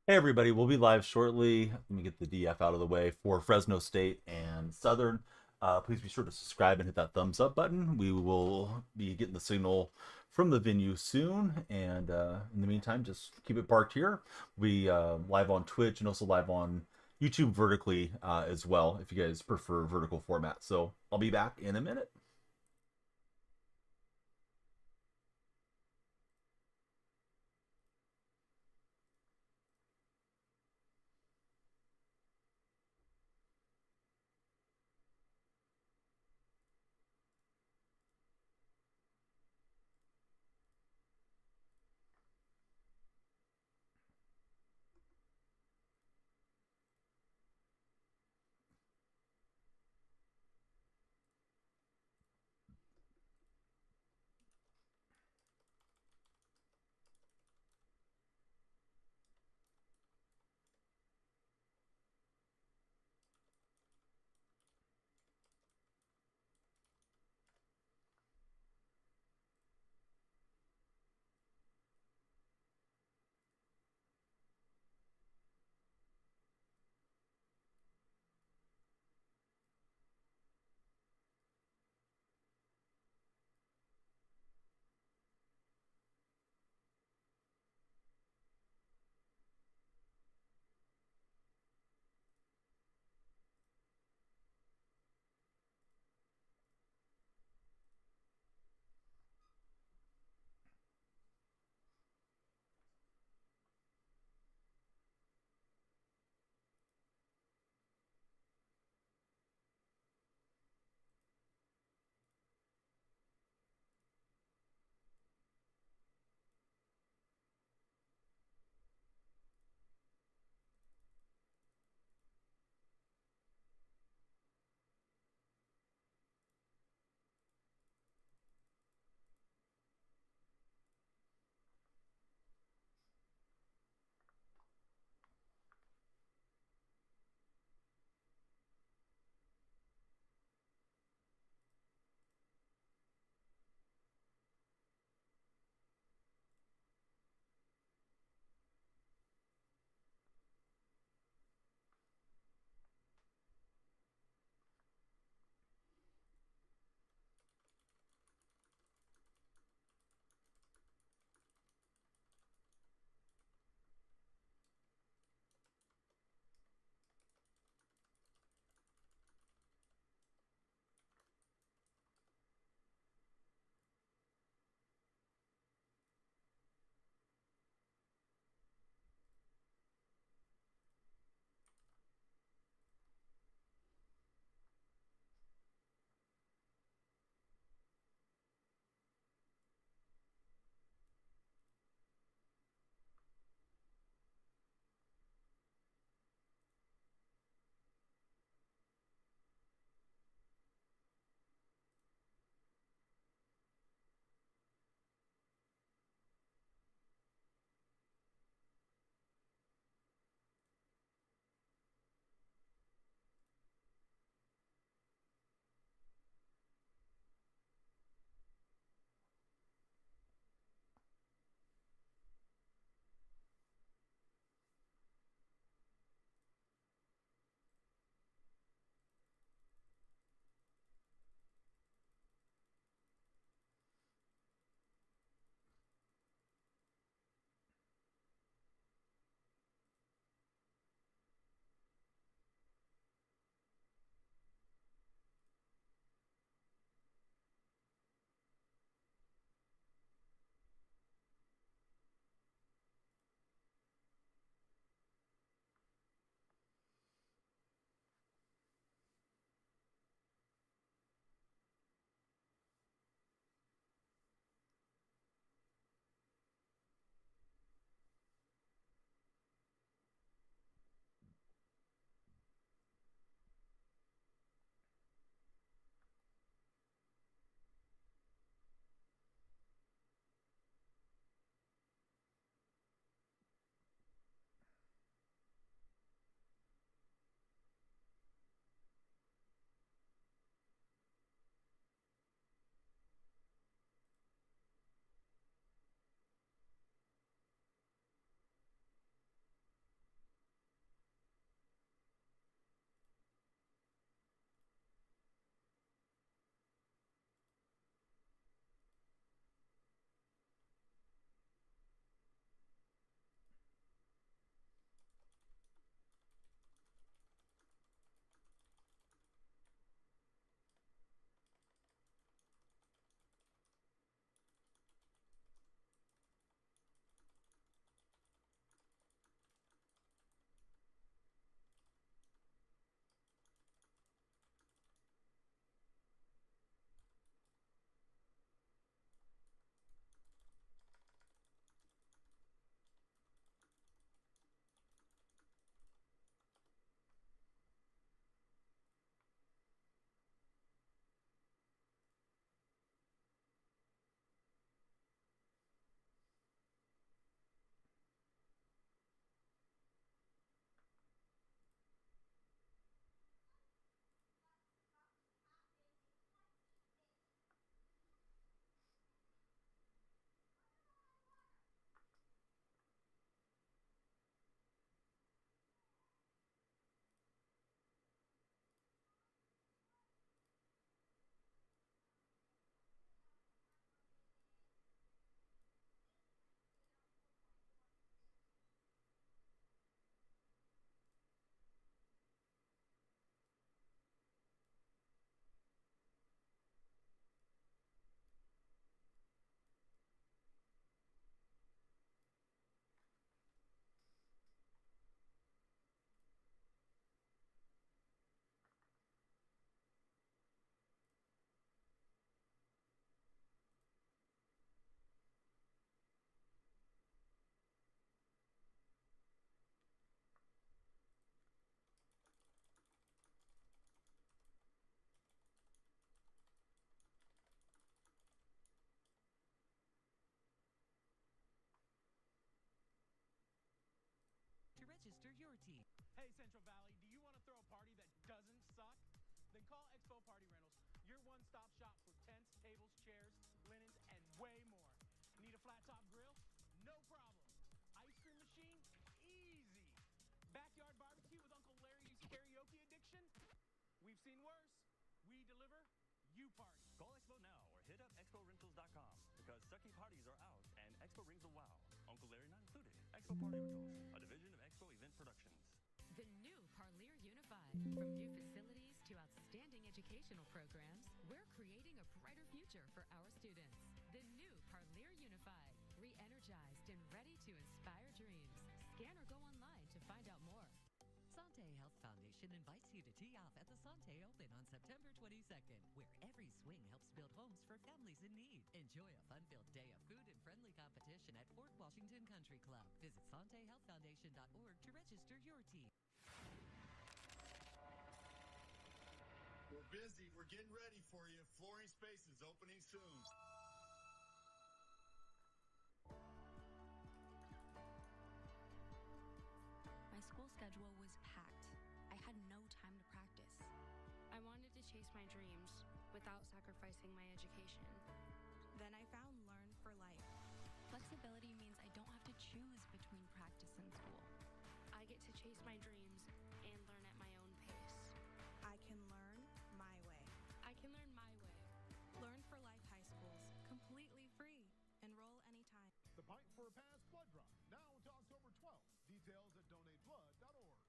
Hey everybody, we'll be live shortly. Let me get the DF out of the way for Fresno State and Southern. Please be sure to subscribe and hit that thumbs up button. We will be getting the signal from the venue soon. And in the meantime, just keep it parked here. We live on Twitch and also live on YouTube vertically as well, if you guys prefer vertical format. So I'll be back in a minute. your team. Hey, Central Valley, do you want to throw a party that doesn't suck? Then call Expo Party Rentals, your one-stop shop for tents, tables, chairs, linens, and way more. Need a flat-top grill? No problem. Ice cream machine? Easy. Backyard barbecue with Uncle Larry's karaoke addiction? We've seen worse. We deliver, you party. Call Expo now or hit up exporentals.com because sucky parties are out and Expo rings a wow. Uncle Larry not included. Expo Party Rentals, a division of Expo Event Productions. The new Parlier Unified. From new facilities to outstanding educational programs, we're creating a brighter future for our students. The new Parlier Unified. Re-energized and ready to inspire dreams. Scan or go online to find out more. Sante Health Foundation invites you to tee off at the Sante Open on September 22nd, where every swing helps build homes for families in need. Enjoy a fun-filled day of food and friendly competition at Fort Washington Country Club. Visit SanteHealthFoundation.org to register your team. We're busy. We're getting ready for you. Flooring Space is opening soon. My school schedule was packed. I had no time to practice. I wanted to chase my dreams without sacrificing my education. Then I found Learn for Life. Flexibility means I don't have to choose between practice and school. I get to chase my dreams and learn at my own pace. I can learn my way. I can learn my way. Learn for Life High Schools, completely free. Enroll anytime. The Pint for a Pass Blood Drive, now until October 12th. Details at donateblood.org.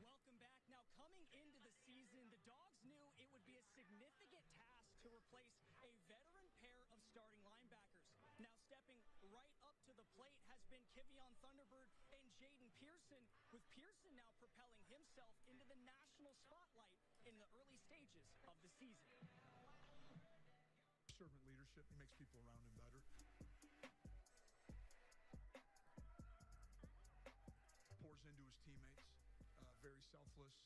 Welcome back. Now, coming into the season, the Dogs knew it would be a significant task to replace a veteran pair of starting linebackers. Now, stepping right up to the plate has been Kivion Thunderbird and Jaden Pearson, with Pearson now propelling himself into the national spotlight in the early stages of the season. Servant leadership, he makes people around him better. Pours into his teammates, very selfless.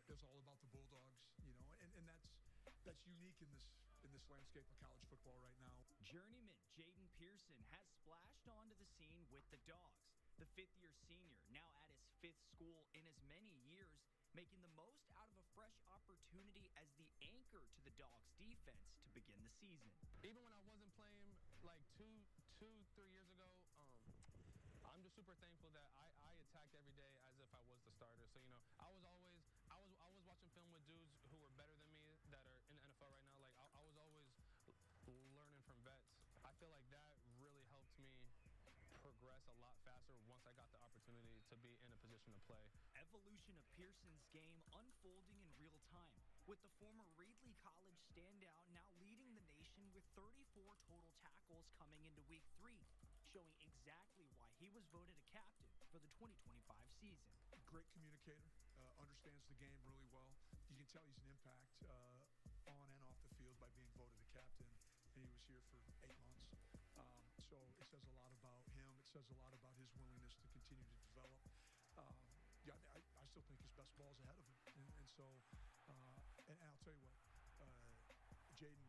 It's all about the Bulldogs, you know, and that's unique in this landscape of college football right now. Journeyman Jaden Pearson has splashed onto the scene with the Dogs. The fifth-year senior, now at his fifth school in as many years, making the most out of a fresh opportunity as the anchor to the Dogs' defense to begin the season. Even when I wasn't playing like 3 years ago, I'm just super thankful that I attacked every day as if I was the starter. So, you know, I was watching film with dudes who were better than me that are in the NFL right now. Like, I was always learning from vets. I feel like that really helped me progress a lot faster once I got the opportunity to be in a position to play. Evolution of Pearson's game unfolding in real time, with the former Reedley College standout now leading the nation with 34 total tackles coming into week 3, showing exactly why he was voted a captain for the 2025 season. Great communicator, understands the game really well. You can tell he's an impact on and off the field by being voted a captain, and he was here for 8 months. So it says a lot about him. It says a lot about his willingness to continue to develop. Yeah, I still think his best ball is ahead of him. And so, and I'll tell you what, Jaden,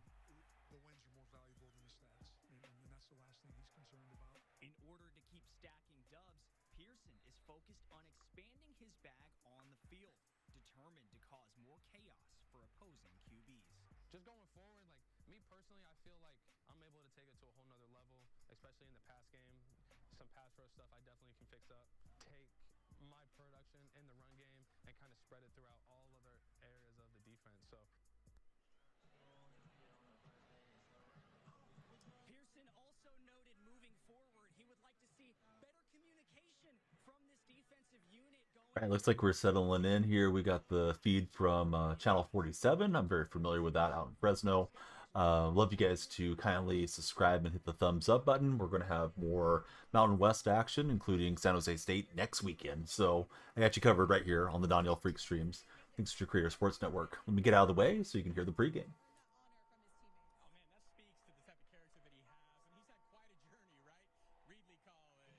the wins are more valuable than the stats. And that's the last thing he's concerned about. In order to keep stacking dubs, Pearson is focused on expanding his bag on the field, determined to cause more chaos for opposing QBs. Just going forward, like me personally, I feel like I'm able to take it to a whole nother level, especially in the pass game. Some pass rush stuff I definitely can fix up. Take my production in the run game and kind of spread it throughout all other areas of the defense. So Pearson also noted moving forward, he would like to see better communication from this defensive unit going. All right, looks like we're settling in here. We got the feed from Channel 47. I'm very familiar with that out in Fresno. Love you guys to kindly subscribe and hit the thumbs up button. We're going to have more Mountain West action, including San Jose State next weekend. So I got you covered right here on the Danielle Freak Streams. Thanks to Creator Sports Network. Let me get out of the way so you can hear the pregame. Oh man, that speaks to the type of character that he has, and he's had quite a journey, right? Reedley College,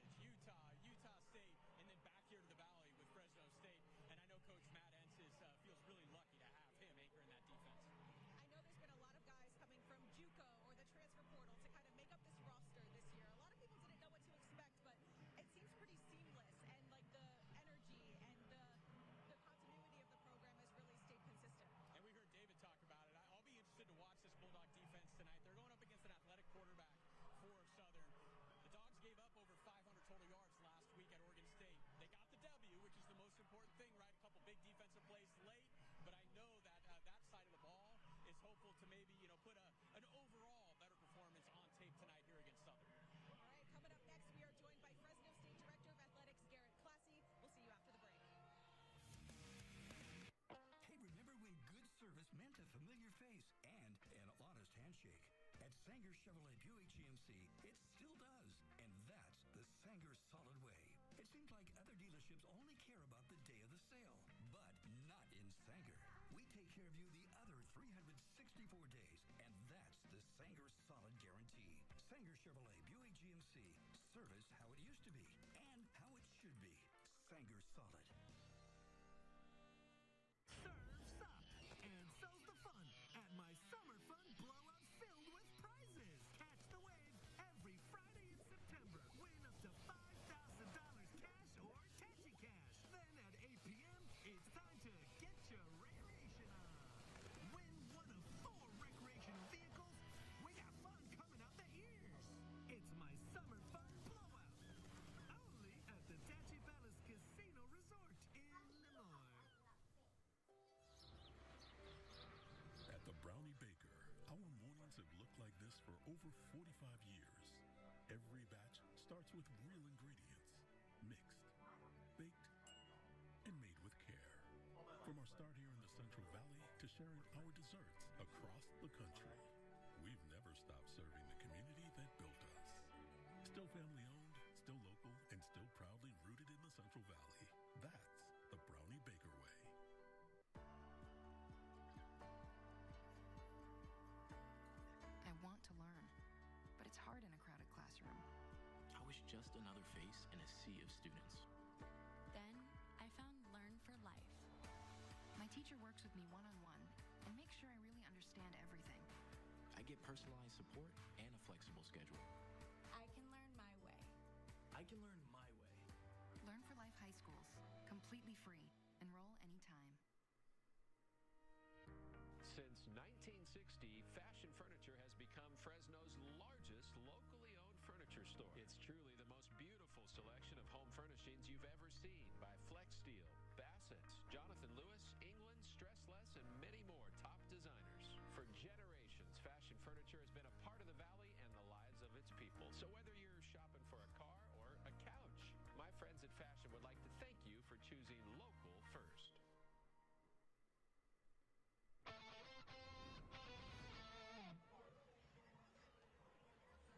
Utah State, and then back here to the Valley with Fresno State. And I know Coach Matt Ensis feels really lucky to have him anchoring that defense. I know there's been a lot of guys coming from JUCO or the transfer portal to kind of make up this roster this Chevrolet Buick GMC, it still does. And that's the Sanger Solid Way. It seems like other dealerships only care about the day of the sale, but not in Sanger. We take care of you the other 364 days, and that's the Sanger Solid Guarantee. Sanger Chevrolet Buick GMC. Service how it used to be and how it should be. Sanger Solid. Surf's up, and so's the fun at my Summer Fun Blowout filled with prizes. Catch the wave every Friday in September. Win up to $5,000 cash or Tachi Cash. Then at 8 p.m., it's time to get your recreation on. Win one of 4 recreational vehicles. We got fun coming out the ears. It's my Summer Fun Blowout. Only at the Tachi Palace Casino Resort in Lemoyne. At the Brownie Baker, our mornings have looked like this for over 45 years. Every batch starts with real ingredients, mixed, baked, and made with care. From our start here in the Central Valley to sharing our desserts across the country, we've never stopped serving the community that built us. Still family owned, still local, and still proudly rooted in the Central Valley. That's the Brownie Baker way. I want to learn, but it's hard in a crowded classroom. I was just another face in a sea of students. Then I found Learn for Life. My teacher works with me one-on-one and makes sure I really understand everything. I get personalized support and a flexible schedule. I can learn my way. I can learn my way. Learn for Life High Schools, completely free. Enroll anytime. Since 1960, Fashion Furniture has become Fresno's largest locally owned furniture store. It's truly the most beautiful selection of home furnishings you've ever seen by Flex Steel, Bassett's, Jonathan Lewis, England, Stressless, and many more top designers. For generations, Fashion Furniture has been a part of the Valley and the lives of its people. So whether you're shopping for a car or a couch, my friends at Fashion would like to thank you for choosing local first.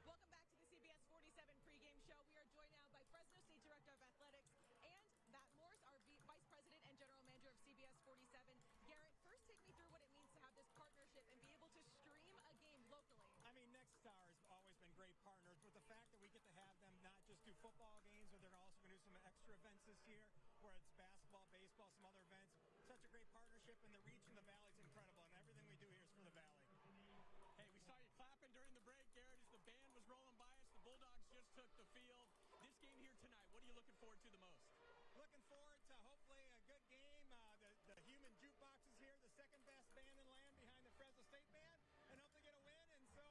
Welcome back to the CBS 47 pregame show. We are joined now by Fresno State Director of Athletics and Matt Morris, our Vice President and General Manager of CBS 47. Garrett, first take me through what it means to have this partnership and be able to stream a game locally. I mean, Nexstar has always been great partners, but the fact that we get to have them not just do football games, but they're also going to do some extra events this year, where it's basketball, baseball, some other events. Such a great partnership, and the reach in the Valley is incredible, and everything we do here is for the Valley. Hey, we saw you clapping during the break, Garrett, as the band was rolling by us. The Bulldogs just took the field. This game here tonight, what are you looking forward to the most? Looking forward to hopefully a good game. The human jukebox is here, the second best band in land behind the Fresno State band, and hopefully get a win. And so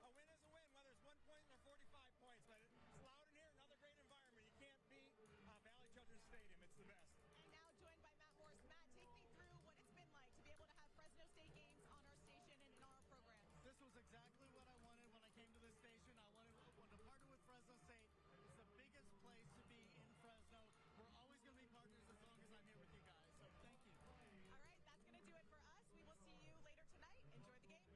a win is a win, whether it's 1 point or 45 points. But it's loud in here, another great environment. You can't beat Valley Children's Stadium. It's the best. And now joined by Matt Morris. Matt, take me through what it's been like to be able to have Fresno State games on our station and in our program. This was exactly what I wanted when I came to this station. I wanted to partner with Fresno State. It's the biggest place to be in Fresno. We're always going to be partners as long as I'm here with you guys. So thank you. All right, that's going to do it for us. We will see you later tonight. Enjoy the game.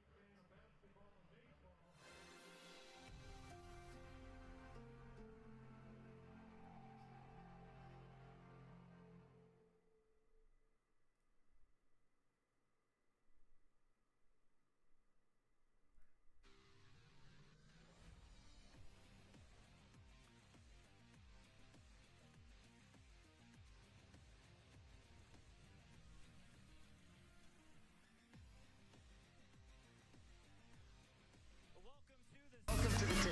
Welcome to the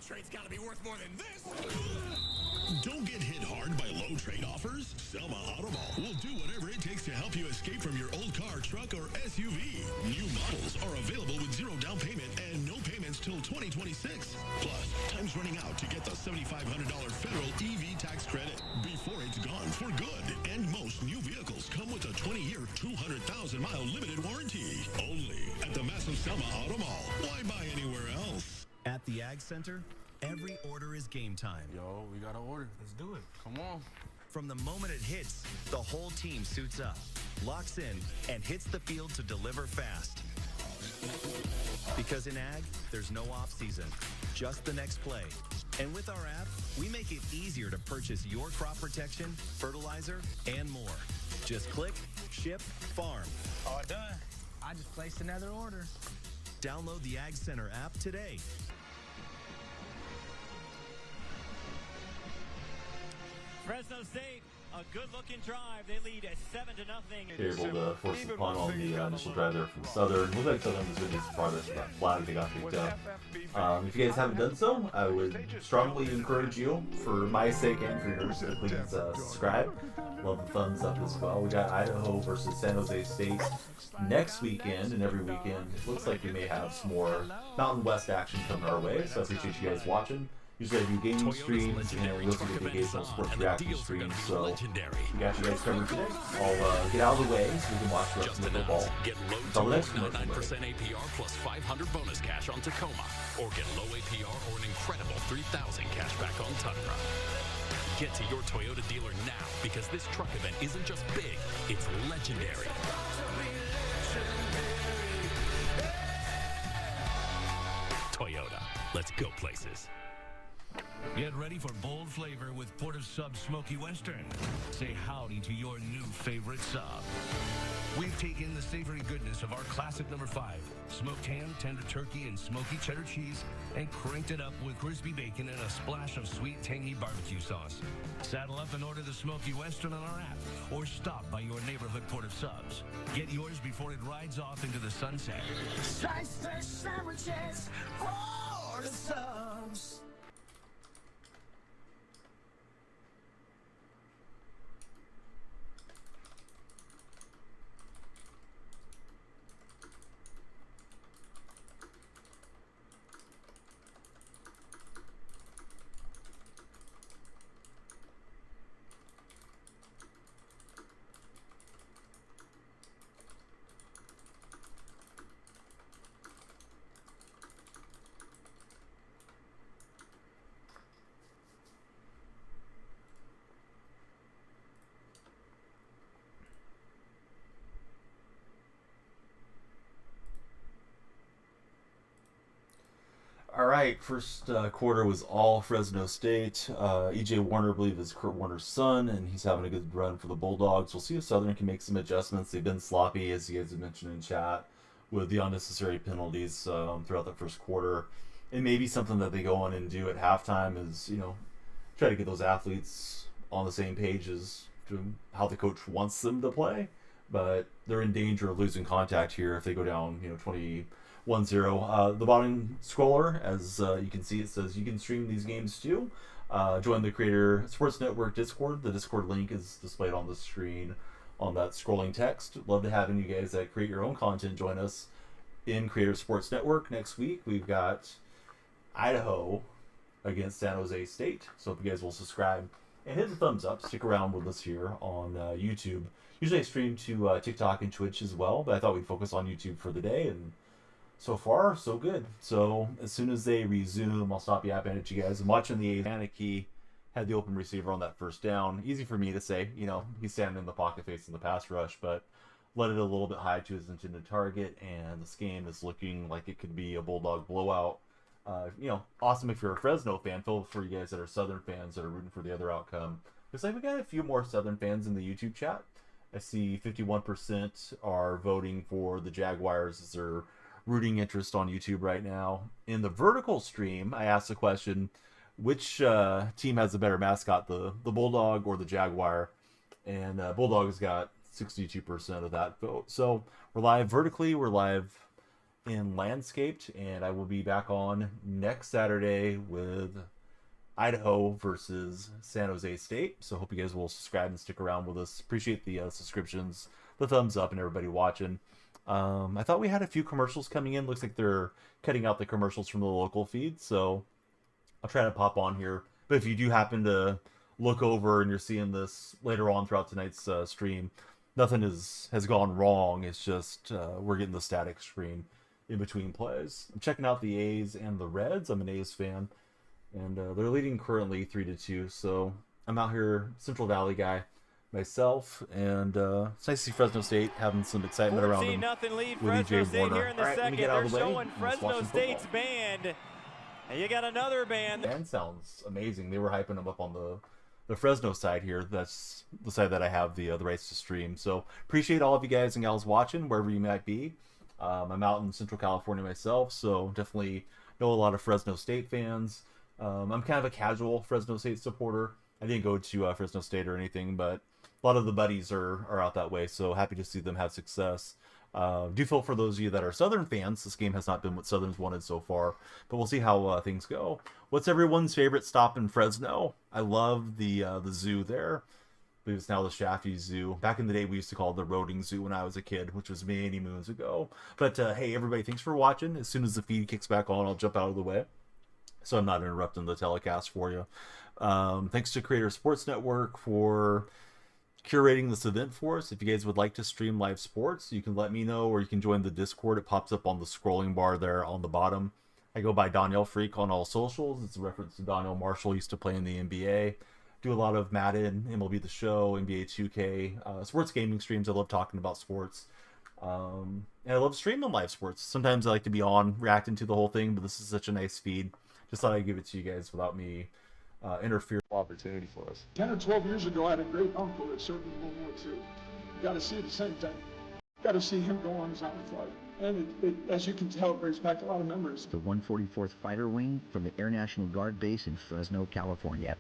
Trade's gotta be worth more than this! Don't get hit hard by low trade offers. Selma Auto Mall will do whatever it takes to help you escape from your old car, truck, or SUV. New models are available with 0 down payment and no payments starts till 2026. Plus, time's running out to get the $7,500 federal EV tax credit before it's gone for good. And most new vehicles come with a 20-year, 200,000-mile limited warranty. Only at the massive Selma Auto Mall. Why buy anywhere else? At the Ag Center, every order is game time. Yo, we got an order. Let's do it. Come on. From the moment it hits, the whole team suits up, locks in, and hits the field to deliver fast. Because in Ag, there's no off-season, just the next play. And with our app, we make it easier to purchase your crop protection, fertilizer, and more. Just click, ship, farm. All done. I just placed another order. Download the Ag Center app today. Fresno State, a good-looking drive. They lead at 7-0. Able to force the punt on the initial drive there from Southern. Looks like Southern was making some progress with that flag they got picked up. If you guys haven't done so, I would strongly encourage you, for my sake and for yours, to please subscribe. Love the thumbs up as well. We got Idaho versus San Jose State next weekend, and every weekend it looks like we may have some more Mountain West action coming our way, so I appreciate you guys watching. Usually I do gaming streams and we also do the occasional sports reaction streams, so we got you guys covered today. I'll get out of the way so we can watch the rest of the football. Get low Until the next 99% commercial. APR plus 500 bonus cash on Tacoma, or get low APR or an incredible 3,000 cash back on Tundra. Get to your Toyota dealer now, because this truck event isn't just big, it's legendary. Toyota, let's go places. Get ready for bold flavor with Port of Sub's Smoky Western. Say howdy to your new favorite sub. We've taken the savory goodness of our classic number 5, smoked ham, tender turkey, and smoky cheddar cheese, and cranked it up with crispy bacon and a splash of sweet, tangy barbecue sauce. Saddle up and order the Smoky Western on our app, or stop by your neighborhood Port of Subs. Get yours before it rides off into the sunset. Sliced fish sandwiches, Port of Subs. All right, first quarter was all Fresno State. E.J. Warner, I believe, is Kurt Warner's son, and he's having a good run for the Bulldogs. We'll see if Southern can make some adjustments. They've been sloppy, as you guys have mentioned in chat, with the unnecessary penalties throughout the first quarter. And maybe something that they go on and do at halftime is, try to get those athletes on the same page as to how the coach wants them to play. But they're in danger of losing contact here if they go down, 21-0. The bottom scroller, as you can see, it says you can stream these games too. Join the Creator Sports Network Discord. The Discord link is displayed on the screen on that scrolling text. Love to have you guys that create your own content join us in Creator Sports Network. Next week, we've got Idaho against San Jose State. So if you guys will subscribe and hit the thumbs up, stick around with us here on YouTube. Usually I stream to TikTok and Twitch as well, but I thought we'd focus on YouTube for the day, and so far, so good. So as soon as they resume, I'll stop yapping at you guys. I'm watching the Anarchy, had the open receiver on that first down. Easy for me to say, he's standing in the pocket facing the pass rush, but let it a little bit high to his intended target, and this game is looking like it could be a Bulldog blowout. Awesome if you're a Fresno fan. Feel for you guys that are Southern fans that are rooting for the other outcome. Looks like we got a few more Southern fans in the YouTube chat. I see 51% are voting for the Jaguars as their rooting interest on YouTube right now. In the vertical stream, I asked the question, which team has a better mascot, the Bulldog or the Jaguar? And Bulldog's got 62% of that vote. So we're live vertically, we're live in Landscaped, and I will be back on next Saturday with Idaho versus San Jose State. So hope you guys will subscribe and stick around with us. Appreciate the subscriptions, the thumbs up, and everybody watching. I thought we had a few commercials coming in. Looks like they're cutting out the commercials from the local feed, so I'll try to pop on here. But if you do happen to look over and you're seeing this later on throughout tonight's stream, nothing has gone wrong. It's just we're getting the static screen in between plays. I'm checking out the A's and the Reds. I'm an A's fan, and they're leading currently 3-2. So I'm out here, Central Valley guy myself, and it's nice to see Fresno State having some excitement around them. 14-0 lead, with Fresno EJ State Warner. here in the All right, let me second. get out They're of the way. showing Let's watch Fresno some State's football. band. And you got another band. Band sounds amazing. They were hyping them up on the Fresno side here. That's the side that I have the rights to stream. So appreciate all of you guys and gals watching wherever you might be. I'm out in Central California myself, so definitely know a lot of Fresno State fans. I'm kind of a casual Fresno State supporter. I didn't go to Fresno State or anything, but a lot of the buddies are out that way, so happy to see them have success. Do feel for those of you that are Southern fans. This game has not been what Southern's wanted so far, but we'll see how things go. What's everyone's favorite stop in Fresno? I love the zoo there. I believe it's now the Shaftey Zoo. Back in the day, we used to call it the Roding Zoo when I was a kid, which was many moons ago. But hey, everybody, thanks for watching. As soon as the feed kicks back on, I'll jump out of the way, so I'm not interrupting the telecast for you. Thanks to Creator Sports Network for curating this event for us. If you guys would like to stream live sports, you can let me know, or you can join the Discord. It pops up on the scrolling bar there on the bottom. I go by Donnell Freak on all socials. It's a reference to Donnell Marshall, used to play in the NBA. Do a lot of Madden, MLB The Show, NBA 2K, sports gaming streams. I love talking about sports. And I love streaming live sports. Sometimes I like to be on reacting to the whole thing, but this is such a nice feed. Just thought I'd give it to you guys without me interfere. Opportunity for us. 10 or 12 years ago, I had a great uncle that served in World War II. You got to see it at the same time. Got to see him go on his own flight. And it, as you can tell, it brings back a lot of memories. The 144th Fighter Wing from the Air National Guard Base in Fresno, California.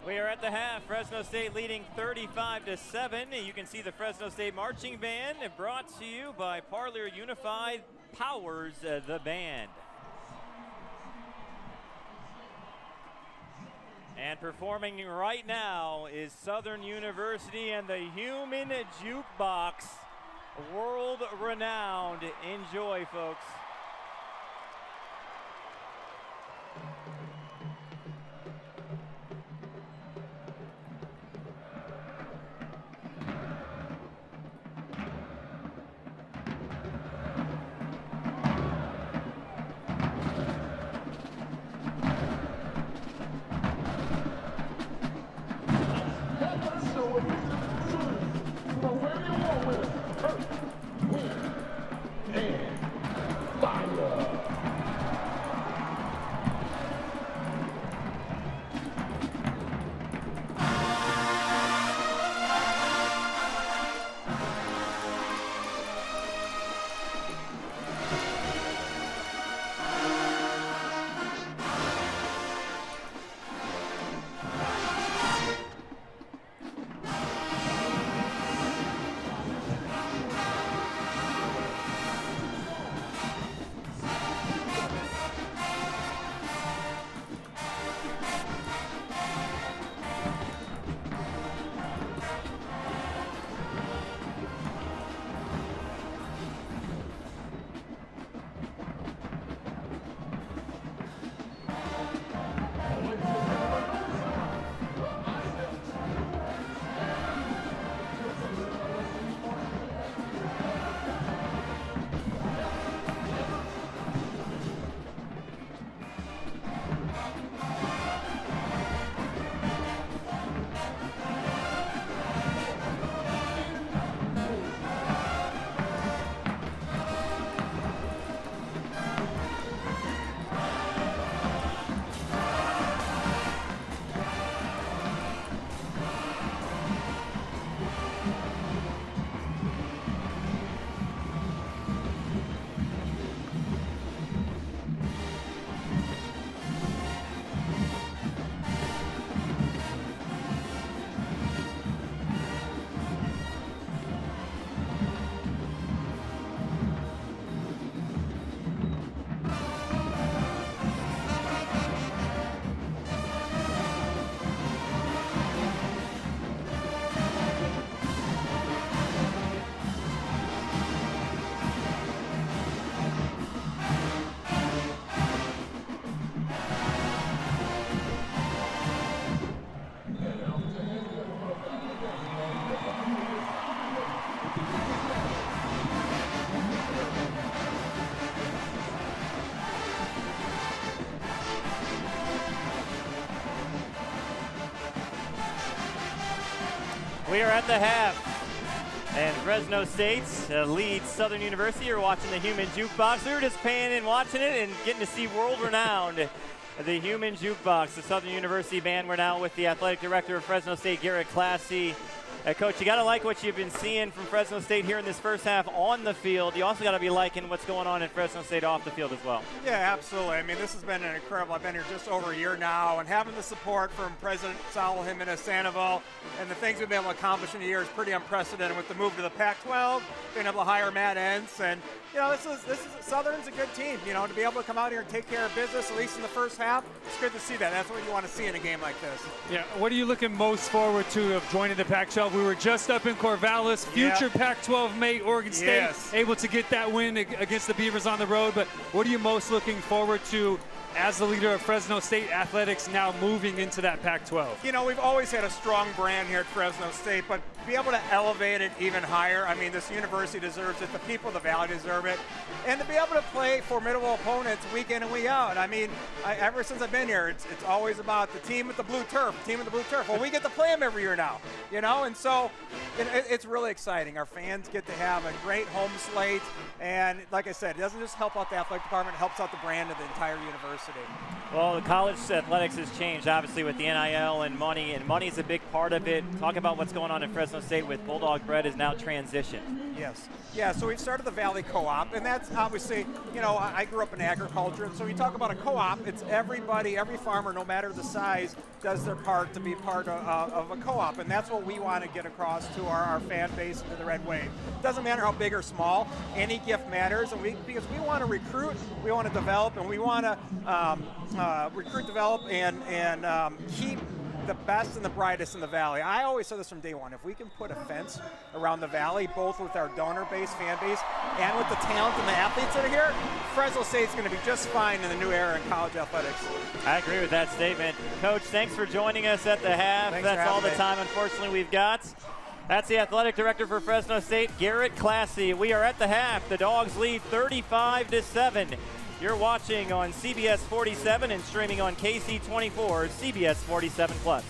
We are at the half. Fresno State leading 35-7. You can see the Fresno State Marching Band, brought to you by Parlier Unified Powers the Band. And performing right now is Southern University and the Human Jukebox, world renowned. Enjoy, folks. We are at the half, and Fresno State leads Southern University. You're watching the Human Jukebox. We were just paying and watching it and getting to see world-renowned the Human Jukebox, the Southern University band. We're now with the athletic director of Fresno State, Garrett Classy. Coach, you got to like what you've been seeing from Fresno State here in this first half on the field. You also got to be liking what's going on in Fresno State off the field as well. Yeah, absolutely. I mean, this has been an incredible. I've been here just over a year now, and having the support from President Saul Jimenez Sandoval and the things we've been able to accomplish in a year is pretty unprecedented with the move to the Pac-12, being able to hire Matt Entz, and you know, this is Southern's a good team. You know, to be able to come out here and take care of business at least in the first half, it's good to see that. That's what you want to see in a game like this. Yeah. What are you looking most forward to of joining the Pac-12? We were just up in Corvallis, future Pac-12 mate Oregon State, able to get that win against the Beavers on the road. But what are you most looking forward to as the leader of Fresno State athletics now moving into that Pac-12? You know, we've always had a strong brand here at Fresno State, but to be able to elevate it even higher, I mean, this university deserves it, the people of the Valley deserve it, and to be able to play formidable opponents week in and week out. I mean, ever since I've been here, it's always about the team with the blue turf, Well, we get to play them every year now, you know, and so it's really exciting. Our fans get to have a great home slate, and like I said, it doesn't just help out the athletic department, it helps out the brand of the entire university. Well, the college athletics has changed, obviously, with the NIL and money is a big part of it. Talk about what's going on in Fresno State with Bulldog Bread is now transitioned. Yes. Yeah, so we've started the Valley Co-op, and that's obviously, you know, I grew up in agriculture, and so when you talk about a co-op, it's everybody, every farmer, no matter the size, does their part to be part of a co-op, and that's what we want to get across to our fan base and to the Red Wave. Doesn't matter how big or small, any gift matters, and because we want to recruit, we want to develop, and we want to recruit, develop, and keep the best and the brightest in the Valley. I always said this from day one. If we can put a fence around the Valley, both with our donor base, fan base, and with the talent and the athletes that are here, Fresno State's going to be just fine in the new era in college athletics. I agree with that statement. Coach, thanks for joining us at the half. Thanks That's for all the having me. time, unfortunately, we've got. That's the athletic director for Fresno State, Garrett Classy. We are at the half. The Dogs lead 35-7. You're watching on CBS 47 and streaming on KC24, CBS 47 Plus.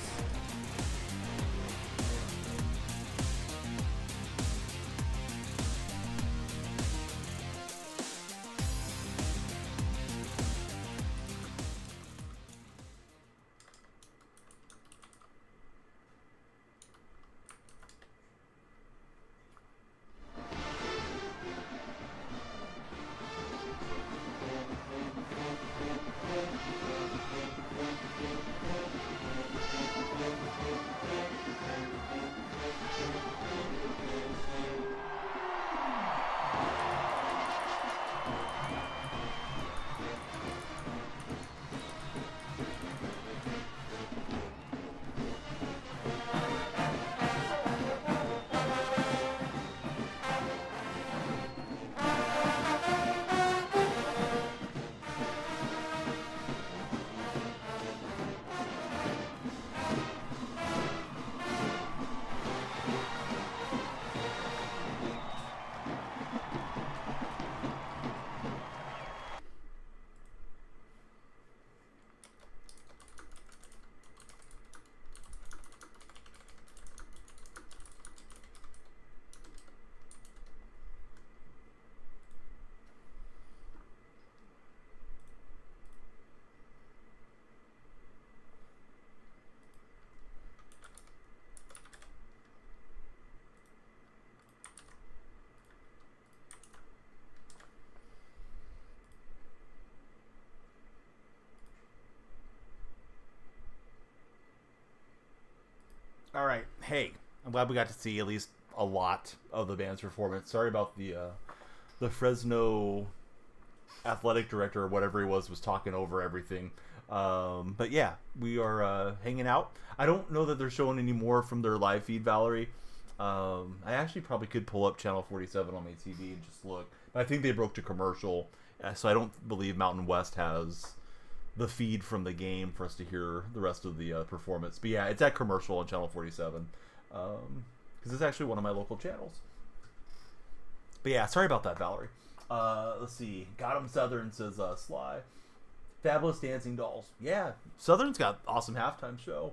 All right. Hey, I'm glad we got to see at least a lot of the band's performance. Sorry about the Fresno athletic director or whatever he was talking over everything. But yeah, we are hanging out. I don't know that they're showing any more from their live feed, Valerie. I actually probably could pull up channel 47 on my TV and just look. But I think they broke to commercial, so I don't believe Mountain West has the feed from the game for us to hear the rest of the performance. But yeah, it's at commercial on channel 47 because it's actually one of my local channels. But yeah, sorry about that, Valerie. Let's see. Got 'em Southern, says Sly. Fabulous Dancing Dolls. Yeah, Southern's got awesome halftime show.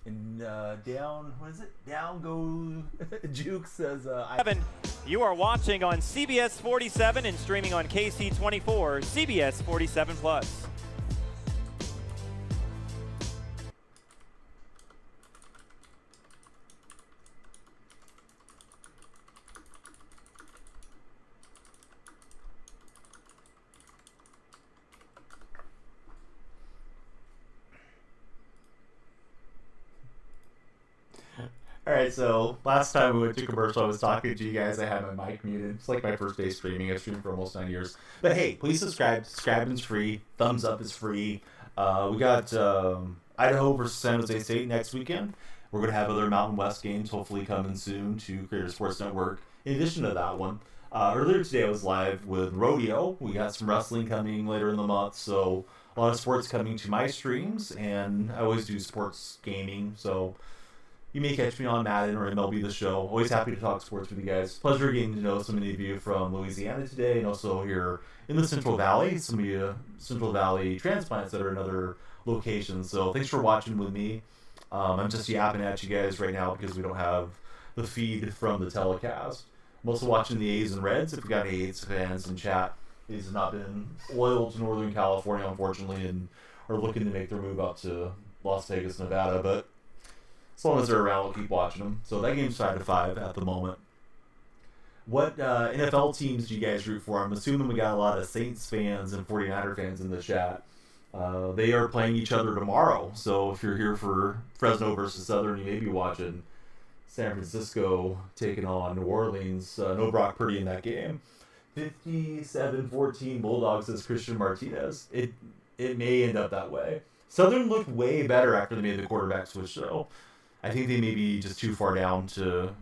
And down, what is it? Down go Juke, says You are watching on CBS 47 and streaming on KC24, CBS 47 Plus. All right, so last time we went to commercial, I was talking to you guys. I had my mic muted. It's like my first day streaming. I've streamed for almost 9 years. But hey, please subscribe. Subscribing's free. Thumbs up is free. We got Idaho versus San Jose State next weekend. We're going to have other Mountain West games hopefully coming soon to Creator Sports Network. In addition to that one, earlier today I was live with Rodeo. We got some wrestling coming later in the month, so a lot of sports coming to my streams, and I always do sports gaming, so you may catch me on Madden or MLB The Show. Always happy to talk sports with you guys. Pleasure getting to know so many of you from Louisiana today, and also here in the Central Valley, some of you Central Valley transplants that are in other locations. So thanks for watching with me. I'm just yapping at you guys right now because we don't have the feed from the telecast. I'm also watching the A's and Reds. If we got any A's fans in chat, A's have not been loyal to Northern California, unfortunately, and are looking to make their move out to Las Vegas, Nevada. But as long as they're around, we'll keep watching them. So that game's 5-5 at the moment. What NFL teams do you guys root for? I'm assuming we got a lot of Saints fans and 49er fans in the chat. They are playing each other tomorrow. So if you're here for Fresno versus Southern, you may be watching San Francisco taking on New Orleans. No Brock Purdy in that game. 57-14 Bulldogs, says Christian Martinez. It may end up that way. Southern looked way better after they made the quarterback switch, though. I think they may be just too far down to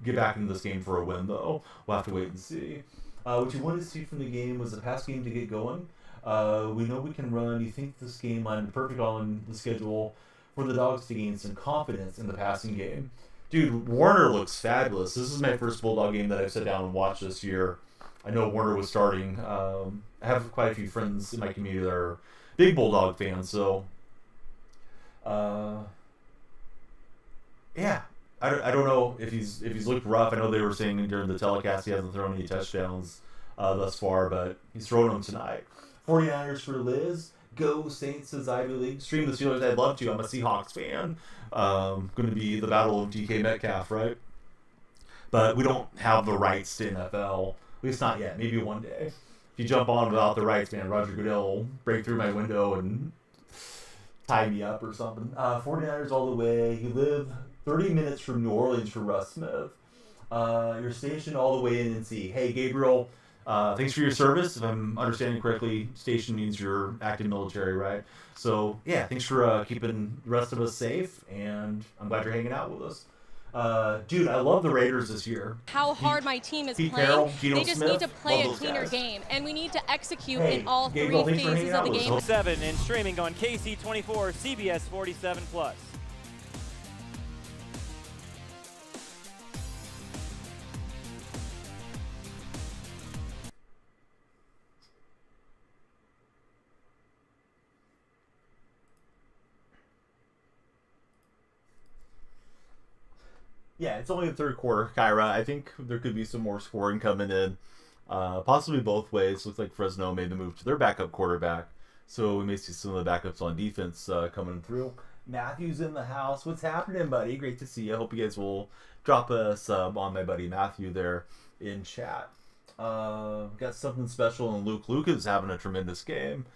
get back into this game for a win, though. We'll have to wait and see. What you wanted to see from the game was a pass game to get going. We know we can run. You think this game lined perfect on the schedule for the Dogs to gain some confidence in the passing game. Dude, Warner looks fabulous. This is my first Bulldog game that I've sat down and watched this year. I know Warner was starting. I have quite a few friends in my community that are big Bulldog fans, so yeah. I don't know if he's looked rough. I know they were saying during the telecast he hasn't thrown any touchdowns thus far, but he's throwing them tonight. 49ers for Liz. Go Saints, says Ivy League. Stream the Steelers. I'd love to. I'm a Seahawks fan. Going to be the battle of DK Metcalf, right? But we don't have the rights to NFL. At least not yet. Maybe one day. If you jump on without the rights, man, Roger Goodell will break through my window and tie me up or something. 49ers all the way. You live 30 minutes from New Orleans for Russ Smith. You're stationed all the way in NC. Hey, Gabriel, thanks for your service. If I'm understanding correctly, station means you're active military, right? So, yeah, thanks for keeping the rest of us safe, and I'm glad you're hanging out with us. Dude, I love the Raiders this year. How hard my team is Pete playing. Carroll, Geno They just Smith, need to play all a those cleaner guys. game, and we need to execute Hey, in all Gabriel, three thanks for hanging phases out of the with us. game. 7 and streaming on KC24, CBS 47 Plus. Yeah, it's only the third quarter, Kyra. I think there could be some more scoring coming in, possibly both ways. Looks like Fresno made the move to their backup quarterback, so we may see some of the backups on defense coming through. Matthew's in the house. What's happening, buddy? Great to see you. I hope you guys will drop a sub on my buddy Matthew there in chat. Got something special in Luke. Luke is having a tremendous game.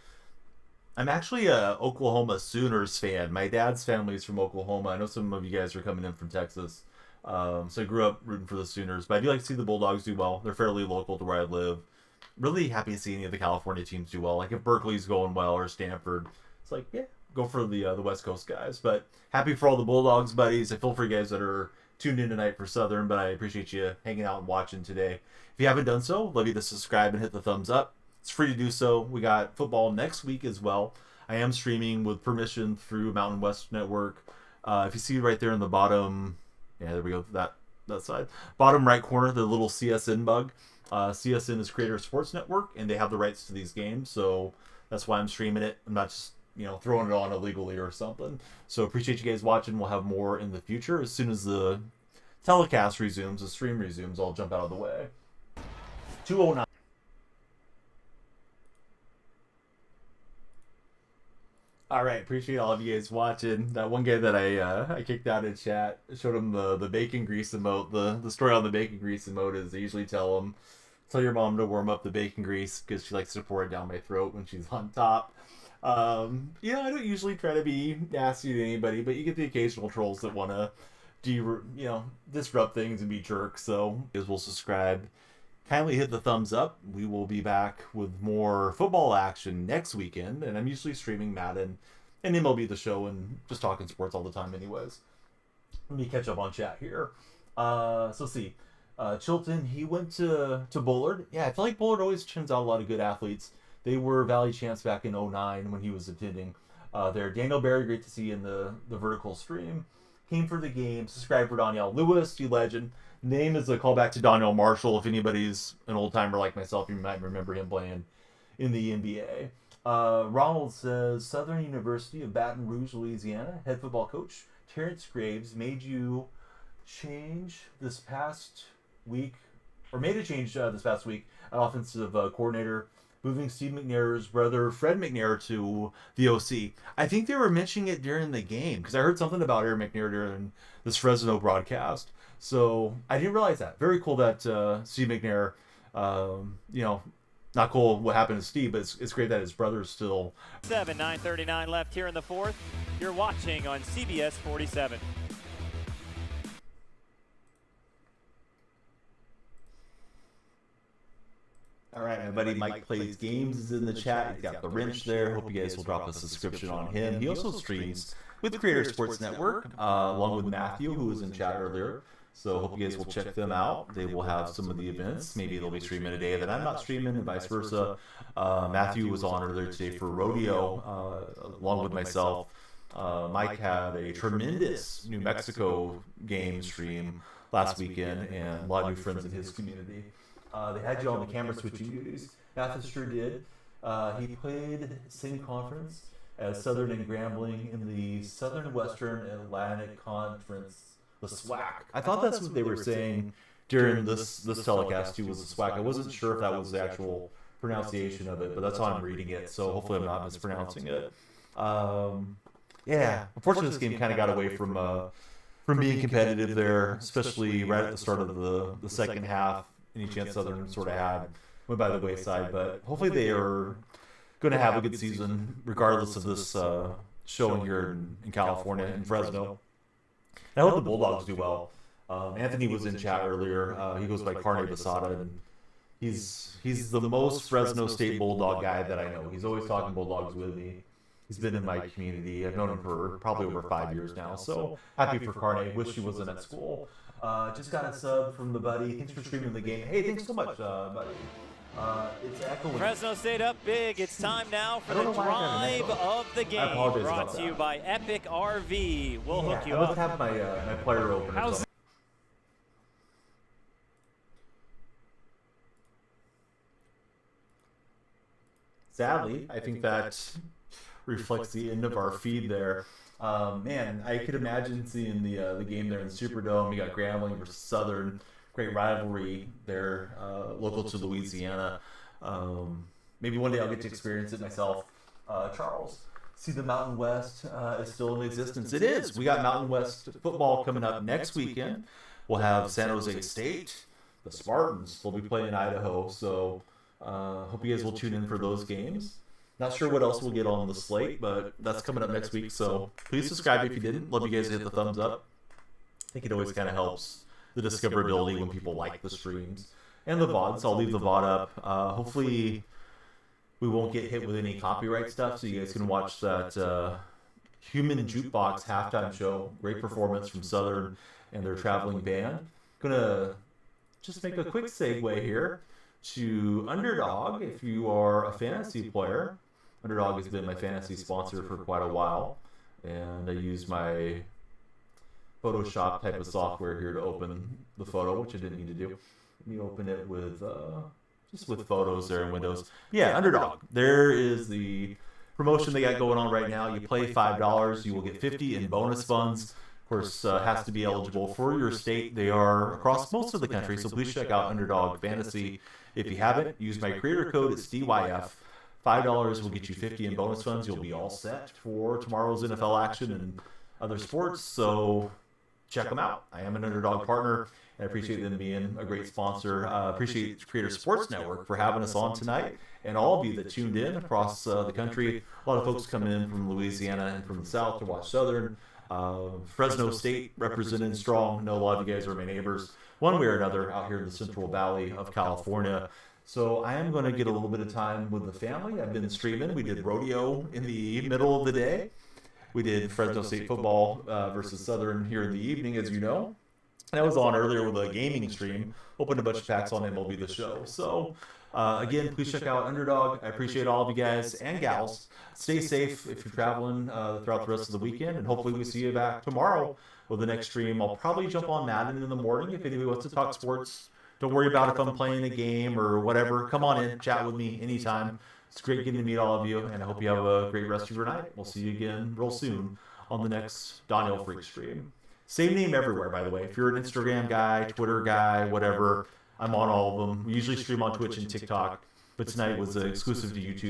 I'm actually a Oklahoma Sooners fan. My dad's family is from Oklahoma. I know some of you guys are coming in from Texas. So I grew up rooting for the Sooners, but I do like to see the Bulldogs do well. They're fairly local to where I live. Really happy to see any of the California teams do well. Like if Berkeley's going well or Stanford, it's like, yeah, go for the West Coast guys. But happy for all the Bulldogs buddies. I feel for you guys that are tuned in tonight for Southern, but I appreciate you hanging out and watching today. If you haven't done so, love you to subscribe and hit the thumbs up. It's free to do so. We got football next week as well. I am streaming with permission through Mountain West Network. If you see right there in the bottom, yeah, there we go, that side. Bottom right corner, the little CSN bug. CSN is Creator Sports Network, and they have the rights to these games, so that's why I'm streaming it. I'm not just, throwing it on illegally or something. So appreciate you guys watching. We'll have more in the future. As soon as the telecast resumes, the stream resumes, I'll jump out of the way. 209. All right, appreciate all of you guys watching. That one guy that I kicked out in chat, showed him the bacon grease emote. The story on the bacon grease emote is they usually tell your mom to warm up the bacon grease because she likes to pour it down my throat when she's on top. I don't usually try to be nasty to anybody, but you get the occasional trolls that want to disrupt things and be jerks. So you guys will subscribe. Kindly hit the thumbs up. We will be back with more football action next weekend, and I'm usually streaming Madden and MLB The Show and just talking sports all the time anyways. Let me catch up on chat here. So let's see. Chilton, he went to Bullard. Yeah, I feel like Bullard always turns out a lot of good athletes. They were Valley champs back in 2009 when he was attending there. Daniel Barry, great to see you in the vertical stream. Came for the game. Subscribe for Danielle Lewis, you legend. Name is a callback to Donnell Marshall. If anybody's an old timer like myself, you might remember him playing in the NBA. Ronald says Southern University of Baton Rouge, Louisiana, head football coach Terrence Graves made a change this past week, at offensive coordinator, moving Steve McNair's brother Fred McNair to the OC. I think they were mentioning it during the game because I heard something about Aaron McNair during this Fresno broadcast. So I didn't realize that. Very cool that Steve McNair, not cool what happened to Steve, but it's great that his brother's still. 9:39 left here in the fourth. You're watching on CBS 47. All right, right, my buddy Mike Plays Games is in the chat. He's got the wrench there. Hope you guys will drop a subscription on him. He also streams with Creator Sports Network, along with Matthew, who was in chat earlier. So hope you guys will check them out. They will have some of the events. Maybe they'll be streaming a day that I'm not streaming, and vice versa. Matthew was on earlier today for rodeo, along with myself. Mike had a tremendous New Mexico game stream last weekend, and a lot of new friends in his community. They had you on the camera switching duties. Mathis sure did. He played same conference as Southern and Grambling in the Southern Western Atlantic Conference, the SWAC. I thought that's what they were saying during this telecast too, was the SWAC. I wasn't sure if that was the actual pronunciation of it, but that's how I'm reading it, so hopefully I'm not mispronouncing it. Yeah, unfortunately this game kind of got away from being competitive there, especially right at the start of the second half. Any chance Southern sort of had went by the wayside, but hopefully they are going to have a good season regardless of this showing here in California, in Fresno. I hope the Bulldogs do well. Anthony was in chat earlier. He goes by Carne Basada, and he's the most Fresno State Bulldog guy that I know. He's always talking Bulldogs with me. He's been in my community. I've known him for probably over 5 years now. So happy for Carne. Wish he wasn't at school. Just got a sub from the buddy. Thanks for streaming the game. Hey, thanks so much, buddy. It's echoing. Fresno State up big. It's time now for the drive of the game. Brought to you by Epic RV. We'll hook you up. Let's have my my player opener. Sadly, I think that reflects the end of our feed there. Man, I could imagine seeing the game there in the Superdome. You got Grambling versus Southern. Great rivalry there, local to Louisiana. Maybe one day I'll get to experience it myself. Charles, see the Mountain West is still in existence. It is. We got Mountain West football coming up next weekend. We'll have San Jose State, the Spartans. They'll be playing Idaho. So hope you guys will tune in for those games. Not sure what else we'll get on the slate, but that's coming up next week. So please subscribe if you didn't. Love you guys to hit the thumbs up. I think it always kind of helps the discoverability when people like the streams and the VODs. I'll leave the VOD up. Hopefully we won't get hit with any copyright stuff, so you guys can watch that Human Jukebox halftime show. Great performance from Southern and their traveling band. Gonna just make a quick segue here to Underdog. If you are a fantasy player, Underdog has been my fantasy sponsor for quite a while, and I use my Photoshop type of software here to open the photo, which I didn't need to do. Let me open it with just with photos there in Windows. Yeah, Underdog. There is the promotion they got going on right now. You play $5, you will get 50 in bonus funds. Of course, has to be eligible for your state. They are across most of the country, so please check out Underdog Fantasy. If you haven't, use my creator code. It's DYF. $5 will get you 50 in bonus funds. You'll be all set for tomorrow's NFL action and other sports. So check them out. I am an Underdog partner, and I appreciate them being a great sponsor. Appreciate Creator Sports Network for having us on tonight, and all of you that tuned in across the country. A lot of folks coming in from Louisiana and from the South to watch Southern. Fresno State represented strong. I know a lot of you guys are my neighbors, one way or another, out here in the Central Valley of California. So I am going to get a little bit of time with the family. I've been streaming. We did rodeo in the middle of the day. We did Fresno State football versus Southern here in the evening, as you know. And I was on earlier with a gaming stream. Opened a bunch of packs on MLB The Show. So, again, please check out Underdog. I appreciate all of you guys and gals. Stay safe if you're traveling throughout the rest of the weekend. And hopefully we see you back tomorrow with the next stream. I'll probably jump on Madden in the morning if anybody wants to talk sports. Don't worry about if I'm playing a game or whatever. Come on in, chat with me anytime. It's great getting to meet all of you, and I hope you have a great rest of your night. We'll see you again real soon on the next Daniel Freak stream. Same name everywhere, by the way. If you're an Instagram guy, Twitter guy, whatever, I'm on all of them. We usually stream on Twitch and TikTok, but tonight was exclusive to YouTube.